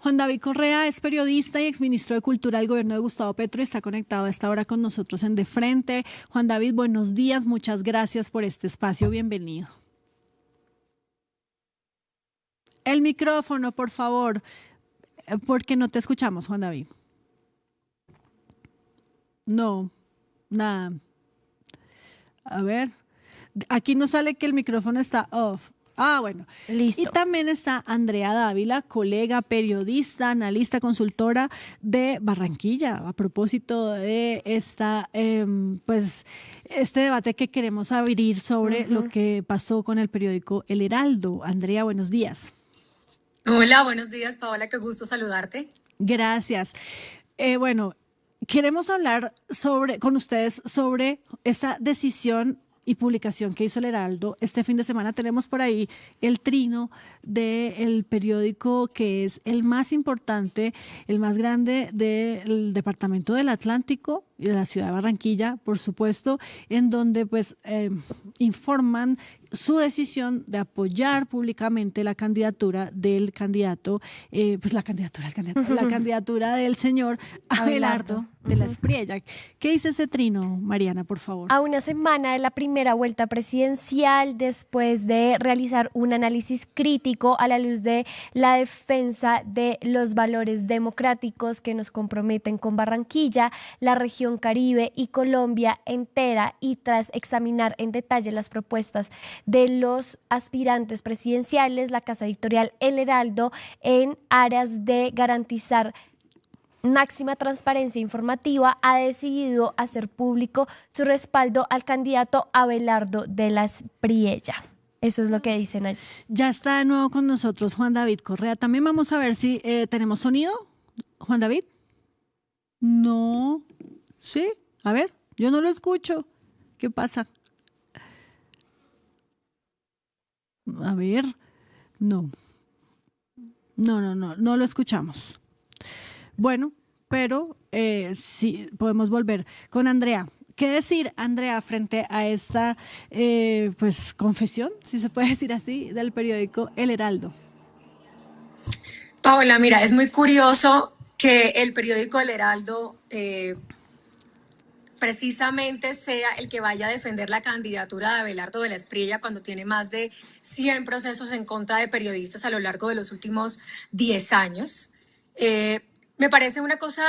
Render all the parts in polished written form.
Juan David Correa es periodista y exministro de Cultura del gobierno de Gustavo Petro y está conectado a esta hora con nosotros en De Frente. Juan David, buenos días, muchas gracias por este espacio, bienvenido. El micrófono, por favor, porque no te escuchamos, Juan David. No, nada. A ver, aquí nos sale que el micrófono está off. Ah, bueno. Listo. Y también está Andrea Dávila, colega, periodista, analista, consultora de Barranquilla, a propósito de este debate que queremos abrir sobre lo que pasó con el periódico El Heraldo. Andrea, buenos días. Hola, buenos días, Paola, qué gusto saludarte. Gracias. Bueno, queremos hablar con ustedes sobre esta decisión y publicación que hizo el Heraldo. Este fin de semana tenemos por ahí el trino del periódico que es el más importante, el más grande del departamento del Atlántico y de la ciudad de Barranquilla, por supuesto, en donde pues informan su decisión de apoyar públicamente la candidatura del candidato, la candidatura del señor Abelardo de la Espriella. ¿Qué dice ese trino, Mariana, por favor? A una semana de la primera vuelta presidencial, después de realizar un análisis crítico a la luz de la defensa de los valores democráticos que nos comprometen con Barranquilla, la región Caribe y Colombia entera, y tras examinar en detalle las propuestas de los aspirantes presidenciales, la casa editorial El Heraldo, en aras de garantizar máxima transparencia informativa, ha decidido hacer público su respaldo al candidato Abelardo de la Espriella. Eso es lo que dicen allí. Ya está de nuevo con nosotros Juan David Correa. También vamos a ver si tenemos sonido. Juan David. No. Sí. A ver, yo no lo escucho. ¿Qué pasa? A ver. No lo escuchamos. Bueno, pero sí, podemos volver con Andrea. ¿Qué decir, Andrea, frente a esta confesión, si se puede decir así, del periódico El Heraldo? Paola, mira, es muy curioso que el periódico El Heraldo precisamente sea el que vaya a defender la candidatura de Abelardo de la Espriella cuando tiene más de 100 procesos en contra de periodistas a lo largo de los últimos 10 años. Me parece una cosa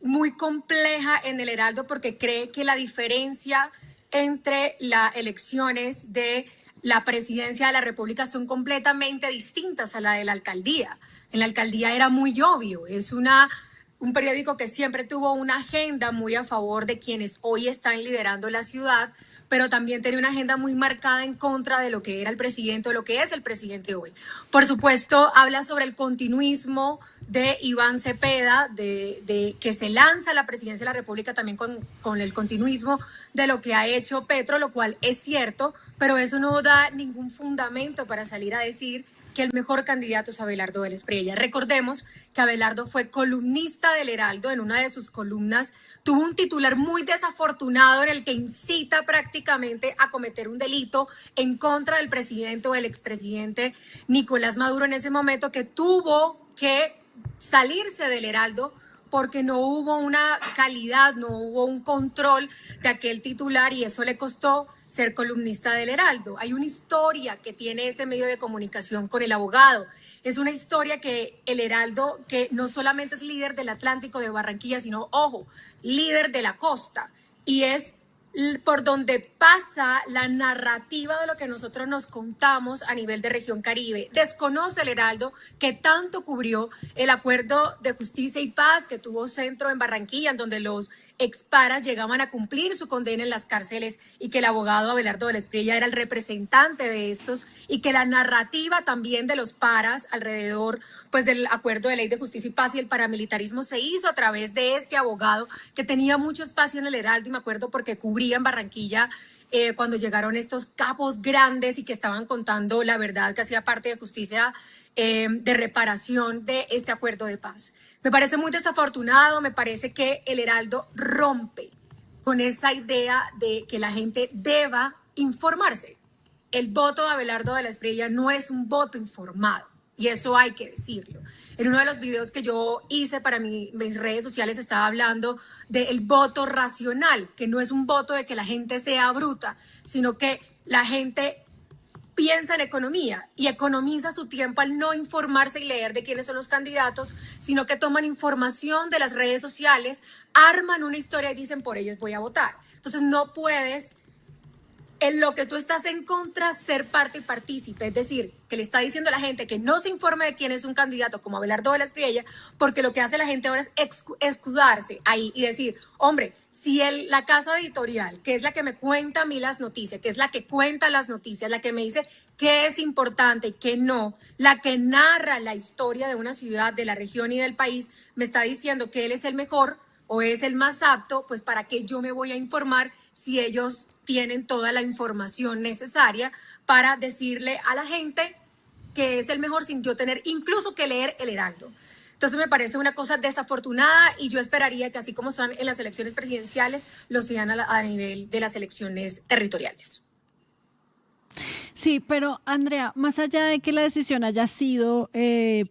muy compleja en el Heraldo porque cree que la diferencia entre las elecciones de la presidencia de la República son completamente distintas a la de la alcaldía. En la alcaldía era muy obvio, es un periódico que siempre tuvo una agenda muy a favor de quienes hoy están liderando la ciudad, pero también tenía una agenda muy marcada en contra de lo que era el presidente o lo que es el presidente hoy. Por supuesto, habla sobre el continuismo de Iván Cepeda, de que se lanza a la presidencia de la República también con el continuismo de lo que ha hecho Petro, lo cual es cierto, pero eso no da ningún fundamento para salir a decir que el mejor candidato es Abelardo de la Espriella. Recordemos que Abelardo fue columnista del Heraldo. En una de sus columnas tuvo un titular muy desafortunado en el que incita prácticamente a cometer un delito en contra del presidente o el expresidente Nicolás Maduro en ese momento, que tuvo que salirse del Heraldo porque no hubo una calidad, no hubo un control de aquel titular y eso le costó ser columnista del Heraldo. Hay una historia que tiene este medio de comunicación con el abogado. Es una historia que el Heraldo, que no solamente es líder del Atlántico de Barranquilla, sino, ojo, líder de la costa. Y es por donde pasa la narrativa de lo que nosotros nos contamos a nivel de región Caribe. Desconoce el Heraldo que tanto cubrió el acuerdo de justicia y paz que tuvo centro en Barranquilla, en donde los exparas llegaban a cumplir su condena en las cárceles y que el abogado Abelardo de la Espriella era el representante de estos, y que la narrativa también de los paras alrededor del acuerdo de ley de justicia y paz y el paramilitarismo se hizo a través de este abogado que tenía mucho espacio en el Heraldo, y me acuerdo porque cubría en Barranquilla cuando llegaron estos capos grandes y que estaban contando la verdad que hacía parte de justicia de reparación de este acuerdo de paz. Me parece muy desafortunado, me parece que el Heraldo rompe con esa idea de que la gente deba informarse. El voto de Abelardo de la Espriella no es un voto informado. y eso hay que decirlo. En uno de los videos que yo hice para mis redes sociales estaba hablando del voto racional, que no es un voto de que la gente sea bruta, sino que la gente piensa en economía y economiza su tiempo al no informarse y leer de quiénes son los candidatos, sino que toman información de las redes sociales, arman una historia y dicen por ellos voy a votar. Entonces no puedes, en lo que tú estás en contra, ser parte y partícipe, es decir, que le está diciendo a la gente que no se informe de quién es un candidato como Abelardo de la Espriella, porque lo que hace la gente ahora es escudarse ahí y decir, hombre, si la casa editorial, que es la que me cuenta a mí las noticias, que es la que cuenta las noticias, la que me dice qué es importante y qué no, la que narra la historia de una ciudad, de la región y del país, me está diciendo que él es el mejor o es el más apto, pues ¿para qué yo me voy a informar si ellos tienen toda la información necesaria para decirle a la gente que es el mejor sin yo tener incluso que leer el Heraldo? Entonces me parece una cosa desafortunada y yo esperaría que así como son en las elecciones presidenciales, lo sean a nivel de las elecciones territoriales. Sí, pero Andrea, más allá de que la decisión haya sido,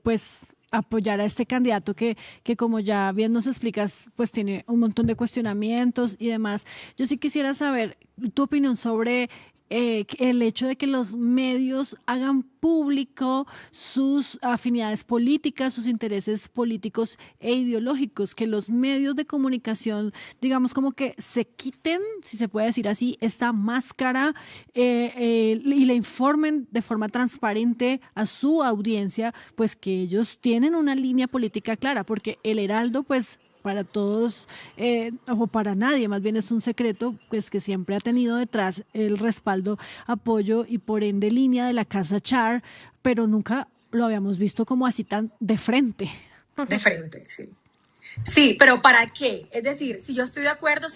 pues, apoyar a este candidato que como ya bien nos explicas, pues tiene un montón de cuestionamientos y demás, yo sí quisiera saber tu opinión sobre el hecho de que los medios hagan público sus afinidades políticas, sus intereses políticos e ideológicos, que los medios de comunicación, digamos, como que se quiten, si se puede decir así, esta máscara y le informen de forma transparente a su audiencia, pues que ellos tienen una línea política clara, porque el Heraldo, pues para todos o para nadie, más bien es un secreto, pues que siempre ha tenido detrás el respaldo, apoyo y por ende línea de la casa Char, pero nunca lo habíamos visto como así tan de frente. De frente, sí. Sí, pero ¿para qué? Es decir, si yo estoy de acuerdo,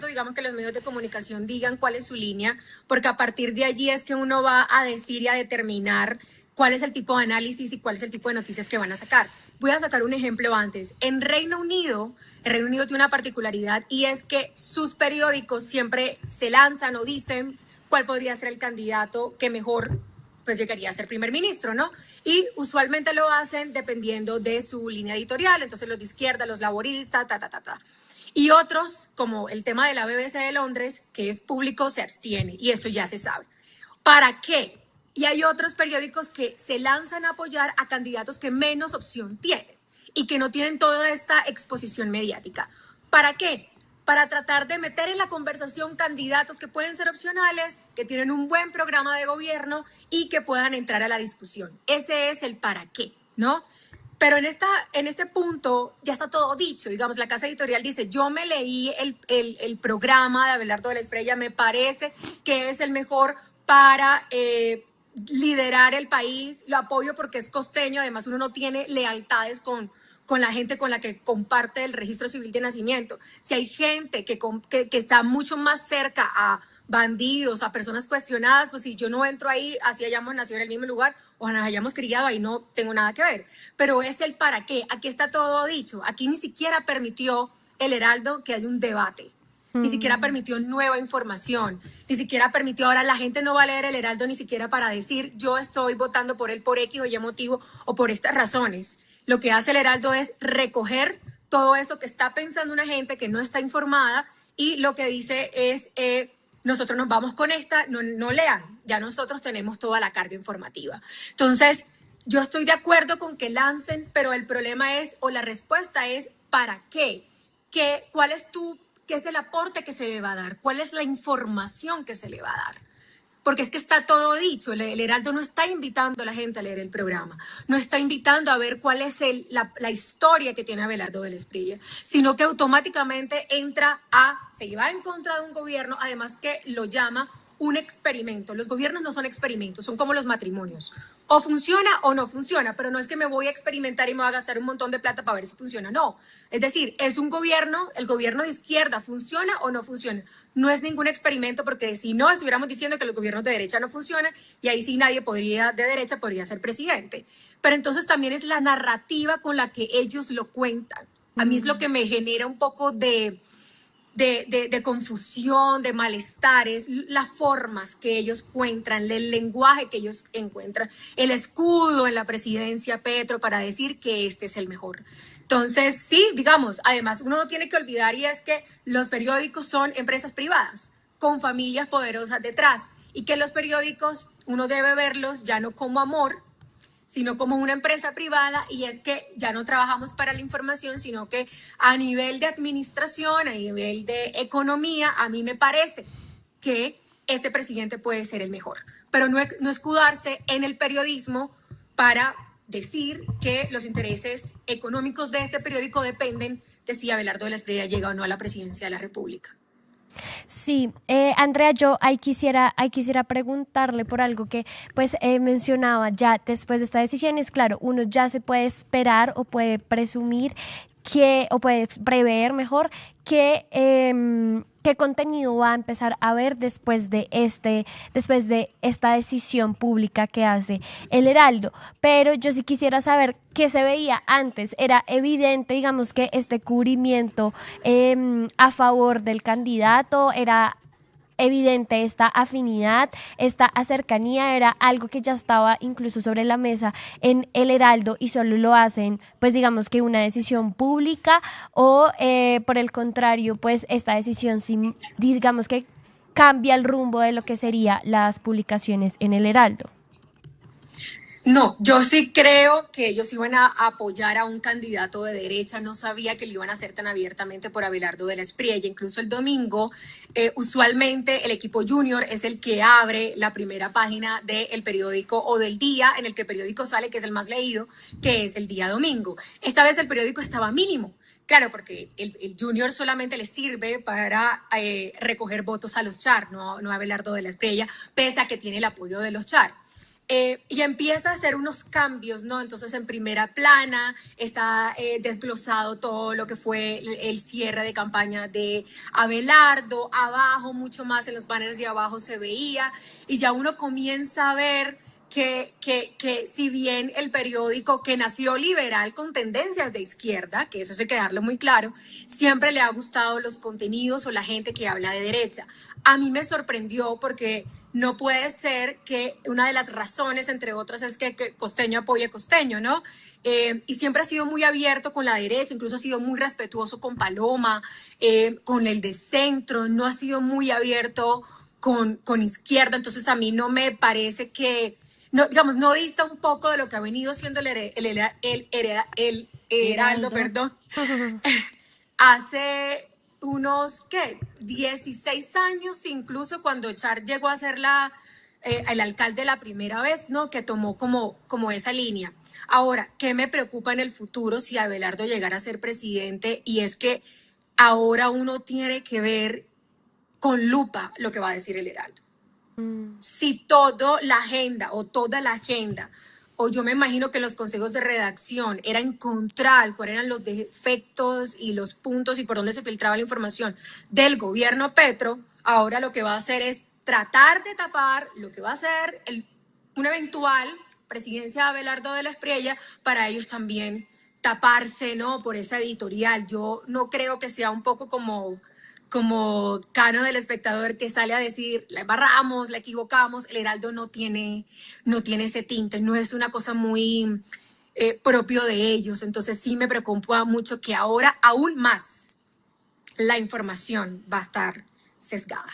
digamos que los medios de comunicación digan cuál es su línea, porque a partir de allí es que uno va a decir y a determinar cuál es el tipo de análisis y cuál es el tipo de noticias que van a sacar. Voy a sacar un ejemplo antes. En Reino Unido, el Reino Unido tiene una particularidad y es que sus periódicos siempre se lanzan o dicen cuál podría ser el candidato que mejor pues llegaría a ser primer ministro, ¿no? Y usualmente lo hacen dependiendo de su línea editorial, entonces los de izquierda, los laboristas, Y otros, como el tema de la BBC de Londres, que es público, se abstiene y eso ya se sabe. ¿Para qué? Y hay otros periódicos que se lanzan a apoyar a candidatos que menos opción tienen y que no tienen toda esta exposición mediática. ¿Para qué? Para tratar de meter en la conversación candidatos que pueden ser opcionales, que tienen un buen programa de gobierno y que puedan entrar a la discusión. Ese es el para qué, ¿no? Pero en este punto ya está todo dicho. Digamos, la casa editorial dice, yo me leí el programa de Abelardo de la Espriella, me parece que es el mejor para liderar el país, lo apoyo porque es costeño, además uno no tiene lealtades con la gente con la que comparte el registro civil de nacimiento. Si hay gente que está mucho más cerca a bandidos, a personas cuestionadas, pues si yo no entro ahí, así hayamos nacido en el mismo lugar o nos hayamos criado, ahí no tengo nada que ver. Pero es el para qué, aquí está todo dicho, aquí ni siquiera permitió el Heraldo que haya un debate. Ni siquiera permitió nueva información, ni siquiera permitió, ahora la gente no va a leer el Heraldo ni siquiera para decir yo estoy votando por él por X o Y motivo o por estas razones. Lo que hace el Heraldo es recoger todo eso que está pensando una gente que no está informada y lo que dice es nosotros nos vamos con esta, no lean, ya nosotros tenemos toda la carga informativa. Entonces, yo estoy de acuerdo con que lancen, pero el problema es, o la respuesta es, ¿para qué? ¿Cuál es qué es el aporte que se le va a dar? ¿Cuál es la información que se le va a dar? Porque es que está todo dicho, el Heraldo no está invitando a la gente a leer el programa, no está invitando a ver cuál es la historia que tiene Abelardo de la Espriella, sino que automáticamente se va en contra de un gobierno, además que lo llama un experimento. Los gobiernos no son experimentos, son como los matrimonios. O funciona o no funciona, pero no es que me voy a experimentar y me voy a gastar un montón de plata para ver si funciona, no. Es decir, es un gobierno, el gobierno de izquierda, ¿funciona o no funciona? No es ningún experimento porque si no, estuviéramos diciendo que los gobiernos de derecha no funcionan y ahí sí nadie de derecha podría ser presidente. Pero entonces también es la narrativa con la que ellos lo cuentan. A mí es lo que me genera un poco de de confusión, de malestares, las formas que ellos encuentran, el lenguaje que ellos encuentran, el escudo en la presidencia Petro para decir que este es el mejor. Entonces, sí, digamos, además uno no tiene que olvidar y es que los periódicos son empresas privadas con familias poderosas detrás y que los periódicos uno debe verlos ya no como amor, sino como una empresa privada, y es que ya no trabajamos para la información, sino que a nivel de administración, a nivel de economía, a mí me parece que este presidente puede ser el mejor, pero no escudarse en el periodismo para decir que los intereses económicos de este periódico dependen de si Abelardo de la Espriella llega o no a la presidencia de la República. Sí, Andrea, yo ahí quisiera preguntarle por algo que pues mencionaba ya después de esta decisión. Es claro, uno ya se puede esperar o puede presumir que, o puede prever mejor, que qué contenido va a empezar a ver después de esta decisión pública que hace el Heraldo. Pero yo sí quisiera saber qué se veía antes. Era evidente, digamos, que este cubrimiento a favor del candidato, era evidente esta afinidad, esta cercanía, era algo que ya estaba incluso sobre la mesa en el Heraldo y solo lo hacen, pues digamos que una decisión pública, o por el contrario, pues esta decisión sí, digamos que cambia el rumbo de lo que serían las publicaciones en el Heraldo. No, yo sí creo que ellos iban a apoyar a un candidato de derecha. No sabía que lo iban a hacer tan abiertamente por Abelardo de la Espriella. Incluso el domingo, usualmente el equipo junior es el que abre la primera página del periódico o del día en el que el periódico sale, que es el más leído, que es el día domingo. Esta vez el periódico estaba mínimo. Claro, porque el junior solamente le sirve para recoger votos a los Char, no a Abelardo de la Espriella, pese a que tiene el apoyo de los Char. Y empieza a hacer unos cambios, ¿no? Entonces en primera plana está desglosado todo lo que fue el cierre de campaña de Abelardo, abajo, mucho más en los banners de abajo se veía, y ya uno comienza a ver que si bien el periódico que nació liberal con tendencias de izquierda, que eso hay que dejarlo muy claro, siempre le ha gustado los contenidos o la gente que habla de derecha. A mí me sorprendió porque no puede ser que una de las razones, entre otras, es que Costeño apoye a Costeño, ¿no? Y siempre ha sido muy abierto con la derecha, incluso ha sido muy respetuoso con Paloma, con el de centro, no ha sido muy abierto con izquierda. Entonces a mí no me parece que, no, digamos, no dista un poco de lo que ha venido siendo el Heraldo, perdón, hace unos, ¿qué? 16 años, incluso cuando Char llegó a ser el alcalde la primera vez, ¿no? Que tomó como esa línea. Ahora, ¿qué me preocupa en el futuro si Abelardo llegara a ser presidente? Y es que ahora uno tiene que ver con lupa lo que va a decir el Heraldo. Si toda la agenda, o yo me imagino que los consejos de redacción era encontrar cuáles eran los defectos y los puntos y por dónde se filtraba la información del gobierno Petro, ahora lo que va a hacer es tratar de tapar lo que va a ser una eventual presidencia de Abelardo de la Espriella, para ellos también taparse, ¿no? Por esa editorial. Yo no creo que sea un poco como Cano del Espectador, que sale a decir, la embarramos, la equivocamos. El Heraldo no tiene ese tinte, no es una cosa muy propio de ellos. Entonces sí me preocupa mucho que ahora aún más la información va a estar sesgada.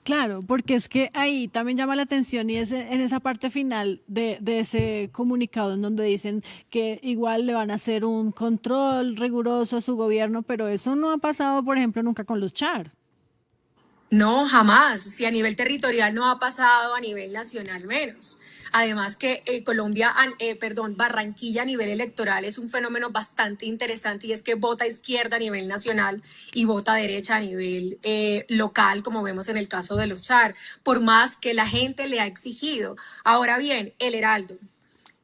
Claro, porque es que ahí también llama la atención y es en esa parte final de ese comunicado en donde dicen que igual le van a hacer un control riguroso a su gobierno, pero eso no ha pasado, por ejemplo, nunca con los Char. No, jamás. Si a nivel territorial no ha pasado, a nivel nacional menos. Además que Barranquilla a nivel electoral es un fenómeno bastante interesante, y es que vota izquierda a nivel nacional y vota derecha a nivel local, como vemos en el caso de los Char, por más que la gente le ha exigido. Ahora bien, el Heraldo.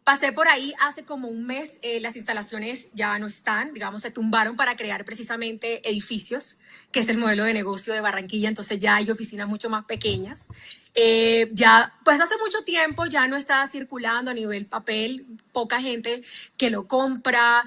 Pasé por ahí hace como un mes, las instalaciones ya no están, digamos, se tumbaron para crear precisamente edificios, que es el modelo de negocio de Barranquilla, entonces ya hay oficinas mucho más pequeñas. Ya, pues hace mucho tiempo ya no está circulando a nivel papel, poca gente que lo compra,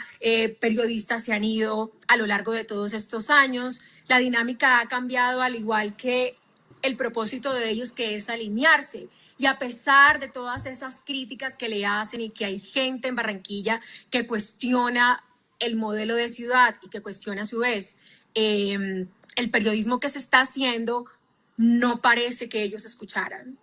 periodistas se han ido a lo largo de todos estos años, la dinámica ha cambiado al igual que el propósito de ellos, que es alinearse. Y a pesar de todas esas críticas que le hacen y que hay gente en Barranquilla que cuestiona el modelo de ciudad y que cuestiona a su vez el periodismo que se está haciendo, no parece que ellos escucharan.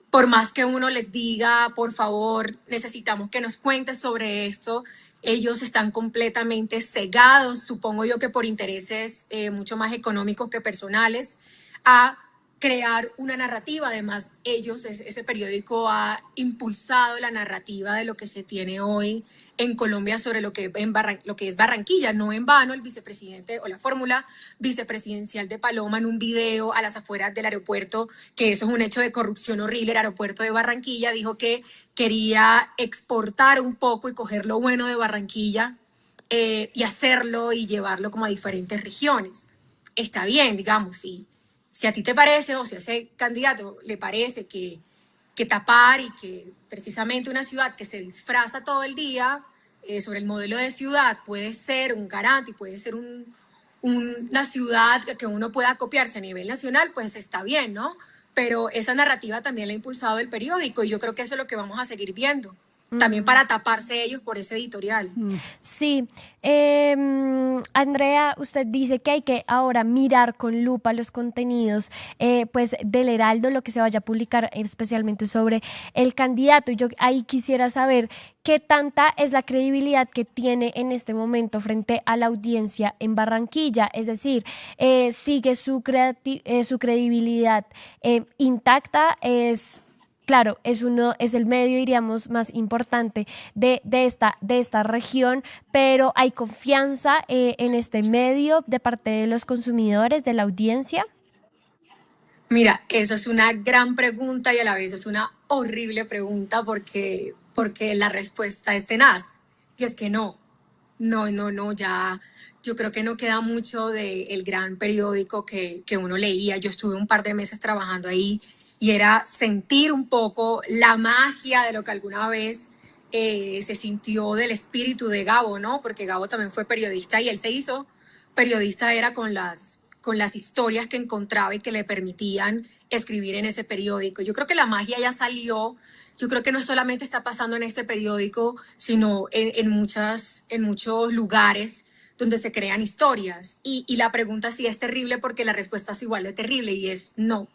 Por más que uno les diga, por favor, necesitamos que nos cuentes sobre esto, ellos están completamente cegados, supongo yo que por intereses mucho más económicos que personales, a crear una narrativa. Además, ese periódico ha impulsado la narrativa de lo que se tiene hoy en Colombia sobre lo que es Barranquilla. No en vano, el vicepresidente o la fórmula vicepresidencial de Paloma en un video a las afueras del aeropuerto, que eso es un hecho de corrupción horrible, el aeropuerto de Barranquilla, dijo que quería exportar un poco y coger lo bueno de Barranquilla y hacerlo y llevarlo como a diferentes regiones. Está bien, digamos, si a ti te parece o si a ese candidato le parece que tapar y que precisamente una ciudad que se disfraza todo el día sobre el modelo de ciudad puede ser un garante y puede ser una ciudad que uno pueda copiarse a nivel nacional, pues está bien, ¿no? Pero esa narrativa también la ha impulsado el periódico y yo creo que eso es lo que vamos a seguir viendo. También para taparse ellos por ese editorial. Sí, Andrea, usted dice que hay que ahora mirar con lupa los contenidos pues del Heraldo, lo que se vaya a publicar especialmente sobre el candidato. Y yo ahí quisiera saber qué tanta es la credibilidad que tiene en este momento frente a la audiencia en Barranquilla. Es decir, sigue su credibilidad intacta, claro, es el medio, diríamos, más importante de esta región, pero ¿hay confianza en este medio de parte de los consumidores, de la audiencia? Mira, esa es una gran pregunta y a la vez es una horrible pregunta porque la respuesta es tenaz. Y es que no, ya yo creo que no queda mucho del gran periódico que uno leía. Yo estuve un par de meses trabajando ahí y era sentir un poco la magia de lo que alguna vez se sintió del espíritu de Gabo, ¿no? Porque Gabo también fue periodista y él se hizo periodista, era con las historias que encontraba y que le permitían escribir en ese periódico. Yo creo que la magia ya salió. Yo creo que no solamente está pasando en este periódico, sino en muchos lugares donde se crean historias. Y la pregunta sí es terrible porque la respuesta es igual de terrible y es no.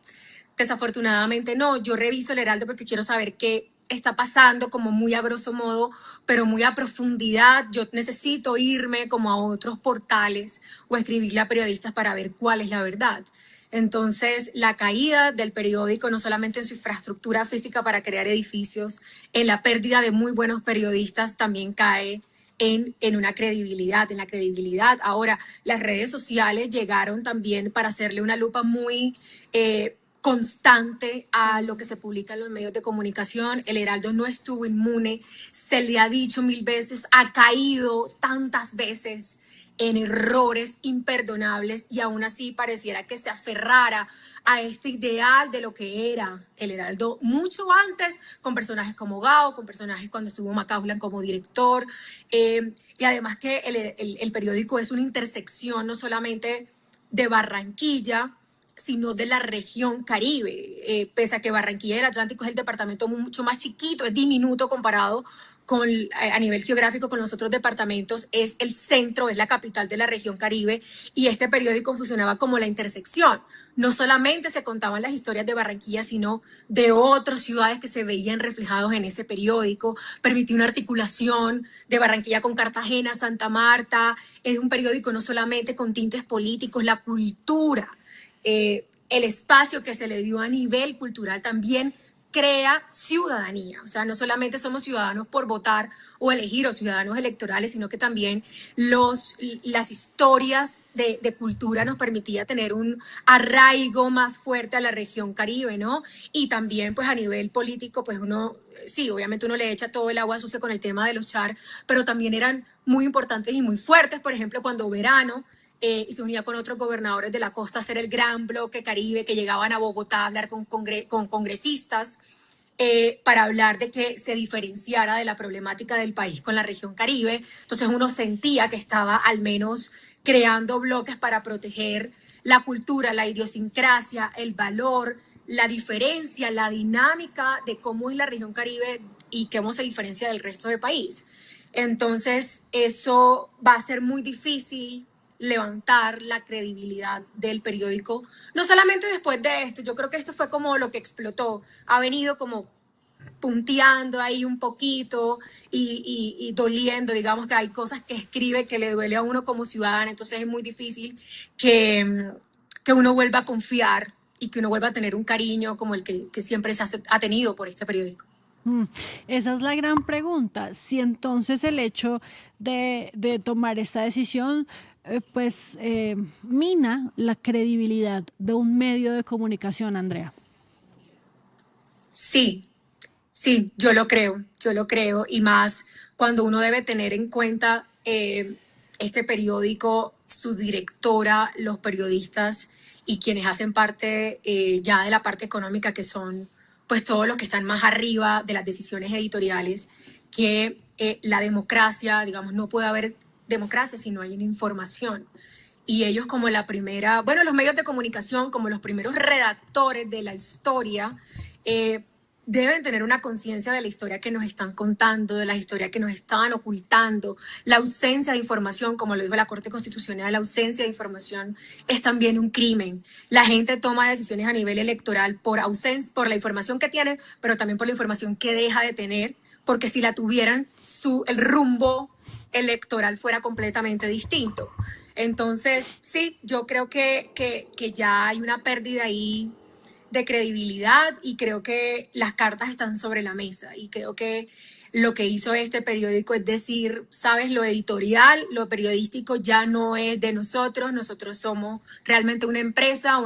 Desafortunadamente no. Yo reviso el Heraldo porque quiero saber qué está pasando, como muy a grosso modo, pero muy a profundidad. Yo necesito irme como a otros portales o escribirle a periodistas para ver cuál es la verdad. Entonces, la caída del periódico, no solamente en su infraestructura física para crear edificios, en la pérdida de muy buenos periodistas, también cae en una credibilidad, en la credibilidad. Ahora, las redes sociales llegaron también para hacerle una lupa muy constante a lo que se publica en los medios de comunicación. El Heraldo no estuvo inmune, se le ha dicho 1000 veces, ha caído tantas veces en errores imperdonables y aún así pareciera que se aferrara a este ideal de lo que era el Heraldo mucho antes, con personajes como Gao, con personajes cuando estuvo Macaulay como director, y además que el periódico es una intersección no solamente de Barranquilla, sino de la región Caribe, pese a que Barranquilla del Atlántico es el departamento mucho más chiquito, es diminuto comparado a nivel geográfico con los otros departamentos, es el centro, es la capital de la región Caribe y este periódico funcionaba como la intersección. No solamente se contaban las historias de Barranquilla, sino de otras ciudades que se veían reflejados en ese periódico. Permitía una articulación de Barranquilla con Cartagena, Santa Marta. Es un periódico no solamente con tintes políticos, la cultura, el espacio que se le dio a nivel cultural también crea ciudadanía. O sea, no solamente somos ciudadanos por votar o elegir o ciudadanos electorales, sino que también las historias de cultura nos permitía tener un arraigo más fuerte a la región Caribe, ¿no? Y también, pues a nivel político, pues uno, sí, obviamente uno le echa todo el agua sucia con el tema de los char, pero también eran muy importantes y muy fuertes. Por ejemplo, cuando Verano y se unía con otros gobernadores de la costa a hacer el gran bloque Caribe, que llegaban a Bogotá a hablar con congresistas para hablar de que se diferenciara de la problemática del país con la región Caribe. Entonces uno sentía que estaba al menos creando bloques para proteger la cultura, la idiosincrasia, el valor, la diferencia, la dinámica de cómo es la región Caribe y cómo se diferencia del resto del país. Entonces eso va a ser muy difícil levantar la credibilidad del periódico, no solamente después de esto. Yo creo que esto fue como lo que explotó, ha venido como punteando ahí un poquito y doliendo, digamos que hay cosas que escribe que le duele a uno como ciudadano, entonces es muy difícil que uno vuelva a confiar y que uno vuelva a tener un cariño como el que siempre ha tenido por este periódico. Esa es la gran pregunta. Si entonces el hecho de tomar esta decisión mina la credibilidad de un medio de comunicación, Andrea. Sí, yo lo creo, y más cuando uno debe tener en cuenta este periódico, su directora, los periodistas y quienes hacen parte ya de la parte económica, que son pues todos los que están más arriba de las decisiones editoriales, que la democracia, digamos, no puede haber democracia si no hay una información. Y ellos como la primera, bueno, los medios de comunicación como los primeros redactores de la historia, deben tener una conciencia de la historia que nos están contando, de la historia que nos estaban ocultando. La ausencia de información, como lo dijo la Corte Constitucional, la ausencia de información es también un crimen. La gente toma decisiones a nivel electoral por la información que tienen, pero también por la información que deja de tener, porque si la tuvieran, el rumbo electoral fuera completamente distinto. Entonces, sí, yo creo que ya hay una pérdida ahí de credibilidad, y creo que las cartas están sobre la mesa, y creo que lo que hizo este periódico es decir, sabes, lo editorial, lo periodístico ya no es de nosotros somos realmente una empresa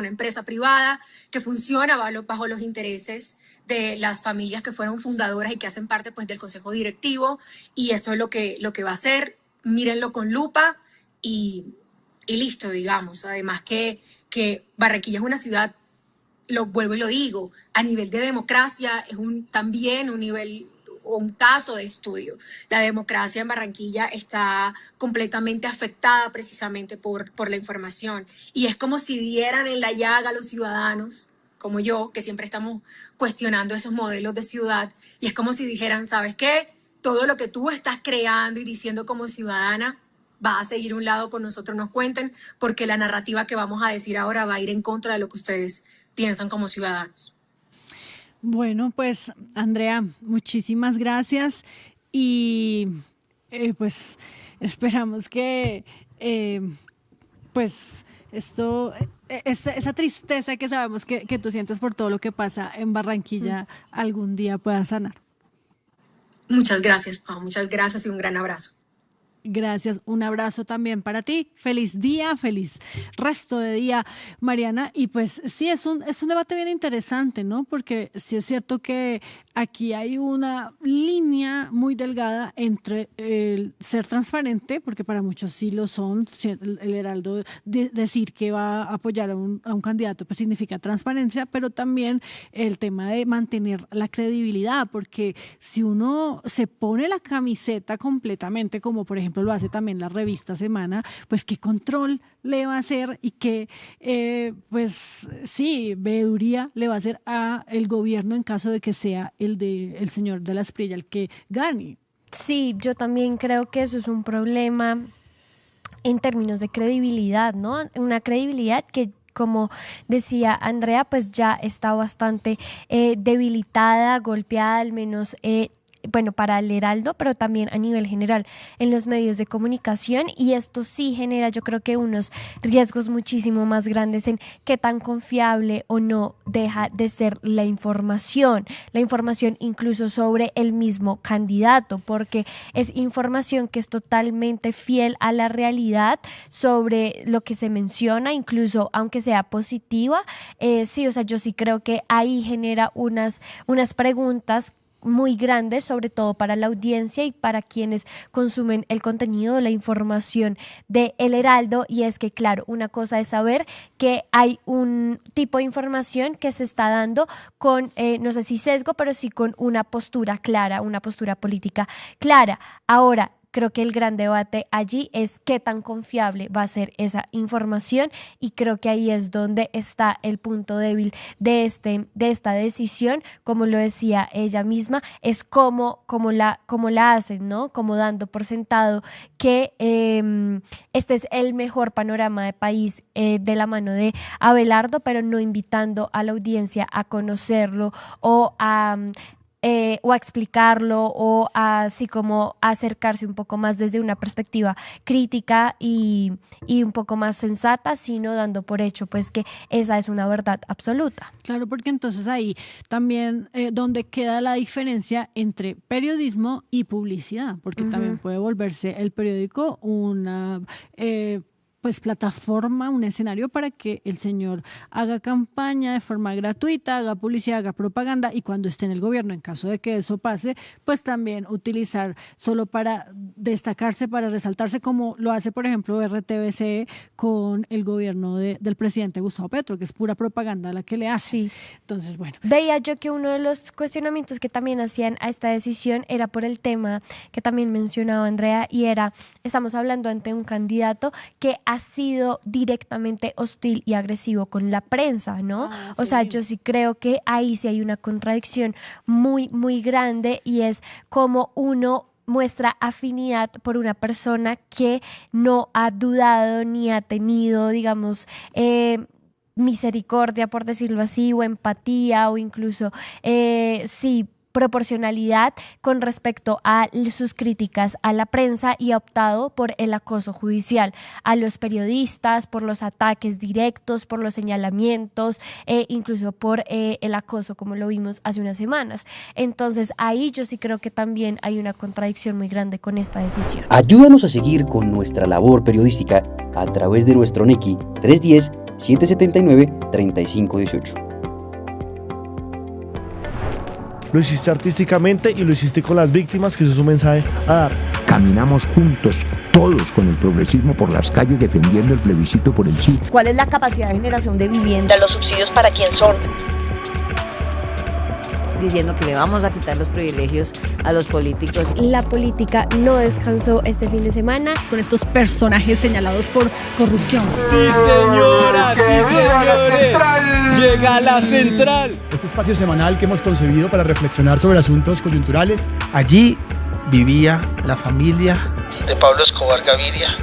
privada que funciona bajo los intereses de las familias que fueron fundadoras y que hacen parte pues del consejo directivo, y eso es lo que va a hacer. Mírenlo con lupa y listo, digamos. Además que Barranquilla es una ciudad, lo vuelvo y lo digo, a nivel de democracia es también un nivel o un caso de estudio. La democracia en Barranquilla está completamente afectada precisamente por la información, y es como si dieran en la llaga a los ciudadanos como yo, que siempre estamos cuestionando esos modelos de ciudad, y es como si dijeran, ¿sabes qué? Todo lo que tú estás creando y diciendo como ciudadana va a seguir un lado con nosotros, nos cuenten, porque la narrativa que vamos a decir ahora va a ir en contra de lo que ustedes piensan como ciudadanos. Bueno, pues Andrea, muchísimas gracias, y pues esperamos que pues esa tristeza que sabemos que tú sientes por todo lo que pasa en Barranquilla algún día pueda sanar. Muchas gracias, Pau, muchas gracias y un gran abrazo. Gracias, un abrazo también para ti. Feliz día, feliz resto de día, Mariana. Y pues sí, es un debate bien interesante, ¿no? Porque sí es cierto que aquí hay una línea muy delgada entre el ser transparente, porque para muchos sí lo son. El Heraldo decir que va a apoyar a un candidato pues significa transparencia, pero también el tema de mantener la credibilidad, porque si uno se pone la camiseta completamente, como por ejemplo lo hace también la revista Semana, pues qué control le va a hacer y qué, pues sí, veeduría le va a hacer a el gobierno en caso de que sea el señor de la Espriella el que gane. Sí, yo también creo que eso es un problema en términos de credibilidad, ¿no? Una credibilidad que, como decía Andrea, pues ya está bastante debilitada, golpeada, al menos bueno, para el Heraldo, pero también a nivel general en los medios de comunicación, y esto sí genera, yo creo que unos riesgos muchísimo más grandes en qué tan confiable o no deja de ser la información incluso sobre el mismo candidato, porque es información que es totalmente fiel a la realidad sobre lo que se menciona, incluso aunque sea positiva. Sí, o sea, yo sí creo que ahí genera unas preguntas muy grande, sobre todo para la audiencia y para quienes consumen el contenido, la información de El Heraldo, y es que, claro, una cosa es saber que hay un tipo de información que se está dando con, no sé si sesgo, pero sí con una postura clara, una postura política clara. Ahora, creo que el gran debate allí es qué tan confiable va a ser esa información, y creo que ahí es donde está el punto débil de esta decisión. Como lo decía ella misma, es cómo la hacen, ¿no? Como dando por sentado que este es el mejor panorama de país de la mano de Abelardo, pero no invitando a la audiencia a conocerlo o a explicarlo, o así como acercarse un poco más desde una perspectiva crítica y un poco más sensata, sino dando por hecho pues que esa es una verdad absoluta. Claro, porque entonces ahí también donde queda la diferencia entre periodismo y publicidad, porque también puede volverse el periódico una pues plataforma, un escenario para que el señor haga campaña de forma gratuita, haga publicidad, haga propaganda, y cuando esté en el gobierno, en caso de que eso pase, pues también utilizar solo para destacarse, para resaltarse, como lo hace, por ejemplo, RTBC con el gobierno del presidente Gustavo Petro, que es pura propaganda la que le hace. Sí. Entonces, bueno. Veía yo que uno de los cuestionamientos que también hacían a esta decisión era por el tema que también mencionaba Andrea, y era, estamos hablando ante un candidato que ha sido directamente hostil y agresivo con la prensa, ¿no? Sí. O sea, yo sí creo que ahí sí hay una contradicción muy, muy grande, y es como uno muestra afinidad por una persona que no ha dudado ni ha tenido, digamos, misericordia, por decirlo así, o empatía, o incluso, sí, proporcionalidad con respecto a sus críticas a la prensa, y ha optado por el acoso judicial a los periodistas, por los ataques directos, por los señalamientos, incluso por el acoso, como lo vimos hace unas semanas. Entonces ahí yo sí creo que también hay una contradicción muy grande con esta decisión. Ayúdanos a seguir con nuestra labor periodística a través de nuestro NECI 310-779-3518. Lo hiciste artísticamente y lo hiciste con las víctimas, que eso es un mensaje a dar. Caminamos juntos, todos con el progresismo por las calles defendiendo el plebiscito por el sí. ¿Cuál es la capacidad de generación de vivienda? ¿Los subsidios para quién son? Diciendo que le vamos a quitar los privilegios a los políticos. La política no descansó este fin de semana Con estos personajes señalados por corrupción. Sí, señoras, sí, señores. Llega la central. Este espacio semanal que hemos concebido para reflexionar sobre asuntos coyunturales. Allí vivía la familia de Pablo Escobar Gaviria.